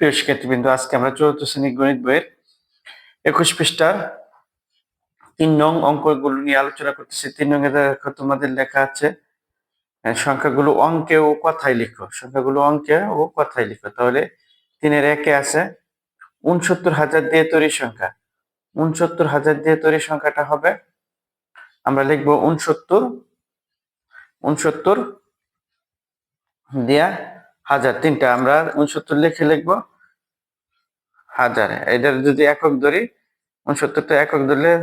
প্রিয় শিক্ষার্থীবৃন্দ, আজকে আমরা চতুর্থ শ্রেণী গণিত বইয়ের 21 পৃষ্ঠার 3 নং অঙ্কগুলো নিয়ে আলোচনা করতেছি। 3 নং এ দেখো তোমাদের লেখা আছে সংখ্যাগুলো অঙ্কে ও কথায় লিখো। সংখ্যাগুলো অঙ্কে ও কথায় লিখো। তাহলে 3-এর 1-এ আছে 69,000 দিয়ে তৈরি সংখ্যা। 69,000 দিয়ে তৈরি সংখ্যাটা হবে, আমরা লিখব 69 দিয়া হাজার। তিনটা আমরা 69 লিখে লিখবো হাজার। এটার যদি একক ধরি, 69টা একক ধরলে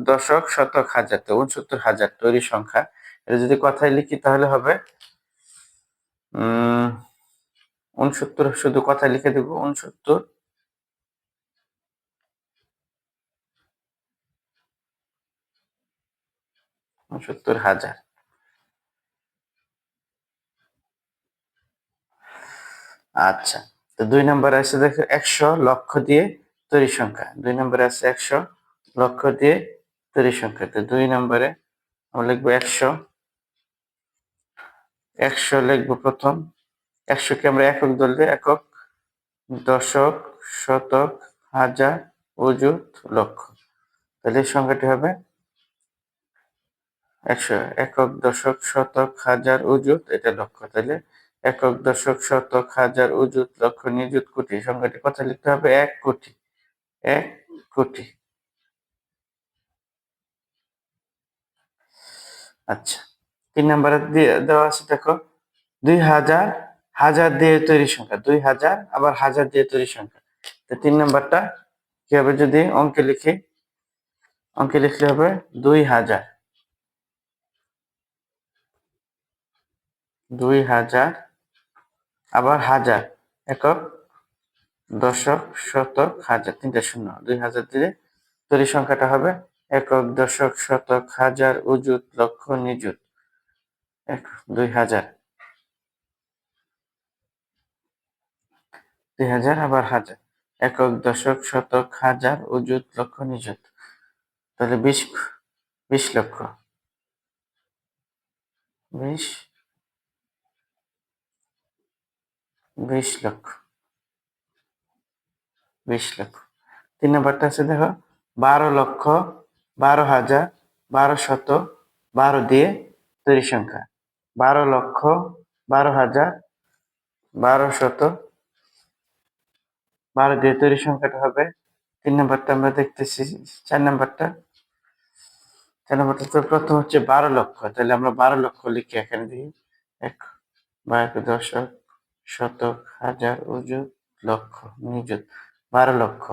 দশক, শতক, হাজার, তো 69,000 তৈরি সংখ্যা। এটা যদি কথায় লিখি তাহলে হবে 69, শুধু কথায় লিখে দেবো 69,000। আচ্ছা, তো 2 নম্বরে আছে দেখো 100 লক্ষ দিয়ে তৈরি সংখ্যা। 2 নম্বরে আছে 100 লক্ষ দিয়ে তৈরি সংখ্যা। তো 2 নম্বরে আমরা লিখবো 100 লিখবো প্রথম। 100 কে আমরা একক ধরলে একক, দশক, শতক, হাজার, অযুত, লক্ষ। তাহলে এই সংখ্যাটি হবে 100। একক, দশক, শতক, হাজার, অযুত, এটা লক্ষ। তাহলে একক, দশক, শতক, হাজার, অযুত, লক্ষ, নিযুত, কোটি। সংখ্যাটি কথা লিখতে হবে 1 কোটি। 1 কোটি। আচ্ছা, 3 নম্বরে দেওয়া আছে দেখো 2000 হাজার দিয়ে তৈরি সংখ্যা। 2000 আবার হাজার দিয়ে তৈরি সংখ্যা। তো 3 নম্বরটা কি হবে, যদি অঙ্কে লিখি, অঙ্কে লিখলে হবে 2000 আবার হাজার, একক, দশক, শতক, হাজার, 3টা শূন্য। 2000 দিয়ে তৈরি সংখ্যাটা হবে একক, দশক, শতক, হাজার, অযুত, লক্ষ, নিযুত। 2000 আবার হাজার, একক, দশক, শতক, হাজার, অযুত, লক্ষ, নিযুত। তাহলে 20 লক্ষ। 20 লক্ষ। 20 লক্ষ। 3 নম্বরটা আছে দেখো 12 লক্ষ, 12,000, 12শত, 12 দিয়ে তৈরি সংখ্যা। 12 লক্ষ, 12,000, 12শত, 12 দিয়ে তৈরি সংখ্যাটা হবে। 3 নম্বরটা আমরা দেখতেছি। 4 নম্বরটা তো প্রথম হচ্ছে 12 লক্ষ। তাহলে আমরা 12 লক্ষ লিখি এখানে দিই। এক বা এক, দশক, শতক, হাজার, অযুত, লক্ষ, নিযুত। 12 লক্ষ।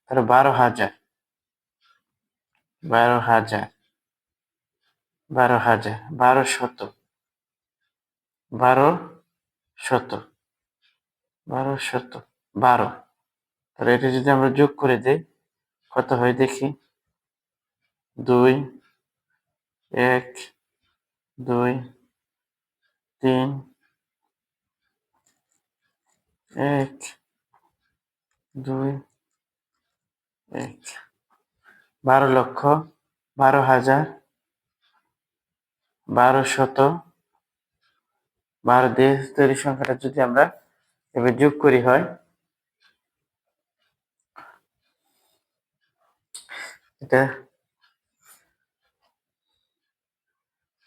তাহলে 12,000, 12,000, 12,000, 12শত, 12শত, 12শত, 12। তাহলে এটা যদি আমরা যোগ করে দেই কত হয় দেখি। 2, 1, 2, 3, 1, 2, 1। 12 লক্ষ, 12,000, 12শত, 12 দিয়ে তৈরি সংখ্যাটা যদি আমরা এবার যোগ করি হয়, এটা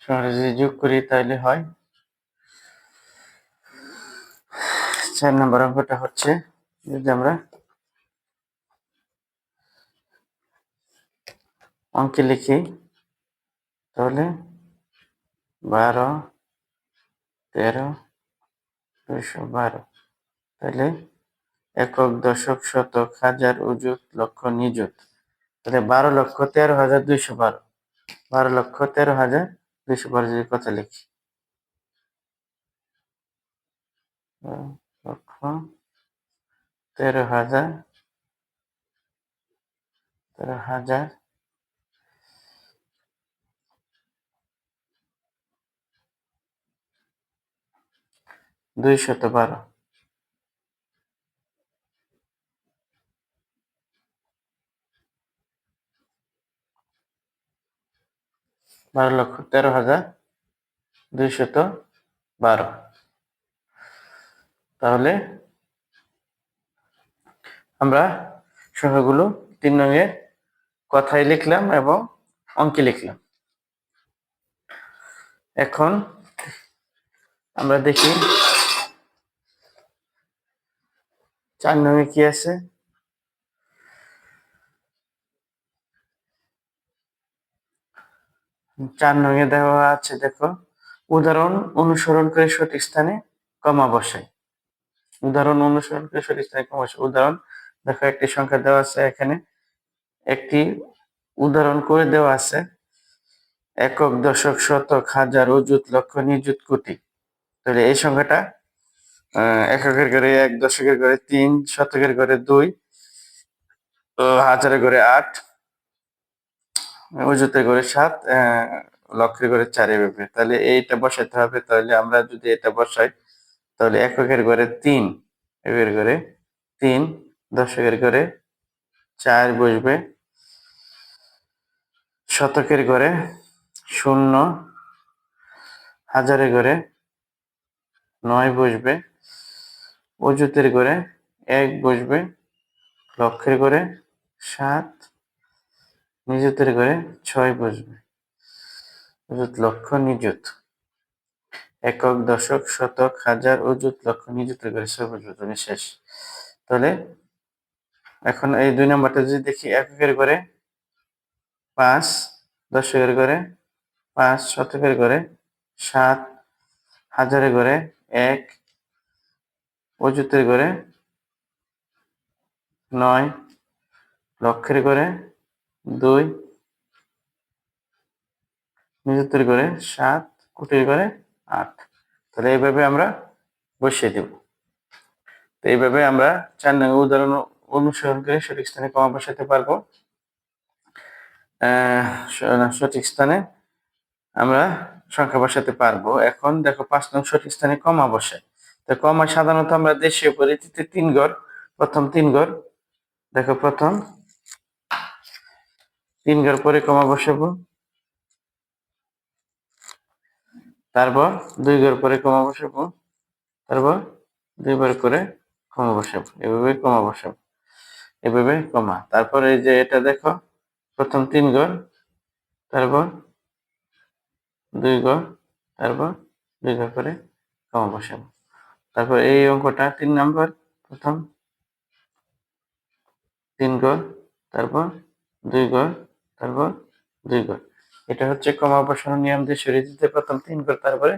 সংখ্যাটা যদি যোগ করি তাহলে হয় 4 নম্বর অঙ্কটা হচ্ছে, যদি আমরা অঙ্কে লিখি তাহলে 12, 13, 212। তাহলে একক, দশক, শতক, হাজার, অযুত, লক্ষ, নিযুত। তাহলে 12,13,212। 12,13,212 যদি কথা লিখি, লক্ষ 13,000, 13,000, 212। 12,13,212। তাহলে আমরা সংখ্যাগুলো 3 নংয়ে কথায় লিখলাম এবং অঙ্কে লিখলাম। এখন আমরা দেখি 4 নংয়ে কি আছে। 4 নংয়ে দেওয়া আছে, দেখো, উদাহরণ অনুসরণ করে সঠিক স্থানে কমা বসাই। উদাহরণ অনুসরণ করে সঠিক স্থানে কমা বসাই। উদাহরণ, দেখো একটি সংখ্যা দেওয়া আছে, এখানে একটি উদাহরণ করে দেওয়া আছে একক, দশক, শতক, হাজার, অযুত, লক্ষ, নিযুত, কোটি। তাহলে এই সংখ্যাটা এককের ঘরে 1, দশকের ঘরে 3, শতকের ঘরে 2, হাজারের ঘরে 8, অযুতের ঘরে 7, লক্ষের ঘরে 4 এভাবে। তাহলে এইটা বসাতে হবে। তাহলে আমরা যদি এটা বসাই, তাহলে এককের ঘরে 3, একের ঘরে 3, দশকের ঘরে 4 বসবে, শতকের ঘরে 0, হাজারের ঘরে 9 বসবে, অযুতের ঘরে 1 বসবে, লক্ষের ঘরে 7, নিযুতের ঘরে 6 বসবে। অযুত, লক্ষ, নিযুত, একক, দশক, শতক, হাজার, অযুত, লক্ষ, নিযুতের ঘরে 6 বসবে। তাহলে শেষ। তাহলে এখন এই 2 নাম্বারটা যদি দেখি, এককের ঘরে 5, দশকের ঘরে 5, শতকের ঘরে 7, হাজারের ঘরে 1, অযুতের ঘরে 9, লক্ষের ঘরে 2, নিযুতের ঘরে 7, কোটির ঘরে 8। তাহলে এইভাবে আমরা বসিয়ে দেব। তো এইভাবে আমরা 4 নং উদাহরণ অনুসরণ করে সঠিক স্থানে কমা বসাতে পারবো। সঠিক স্থানে আমরা সংখ্যা বসাতে পারবো। এখন দেখো 5 নং সঠিক স্থানে কমা বসাই। তো কমা সাধারণত আমরা দেশীয় পদ্ধতিতে 3 ঘর, প্রথম 3 ঘর, দেখো প্রথম 3 ঘর পরে কমা বসাবো, তারপর 2 ঘর পরে কমা বসাবো, তারপর 2 বার করে কমা বসাবো, এভাবে কমা বসাবো, এভাবে কমা। তারপর এই যে এটা দেখো, প্রথম 3 ঘর, তারপর 2 ঘর, তারপর 2 ঘর করে কমা বসাবো। তারপর এই অঙ্কটা 3 নাম্বার, প্রথম 3 ঘর, তারপর 2 ঘর, তারপর 2 ঘর। এটা হচ্ছে কমা বসানোর নিয়ম। যে রীতিতে প্রথম 3 ঘর, তারপরে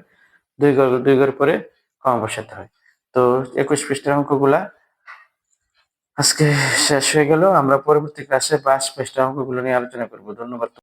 2 ঘর পরে কমা বসাতে হয়। তো 21 পৃষ্ঠার অঙ্কগুলা আজকে শেষ হয়ে গেল। আমরা পরবর্তী ক্লাসে 22 পৃষ্ঠার অঙ্কগুলো নিয়ে আলোচনা করব। ধন্যবাদ।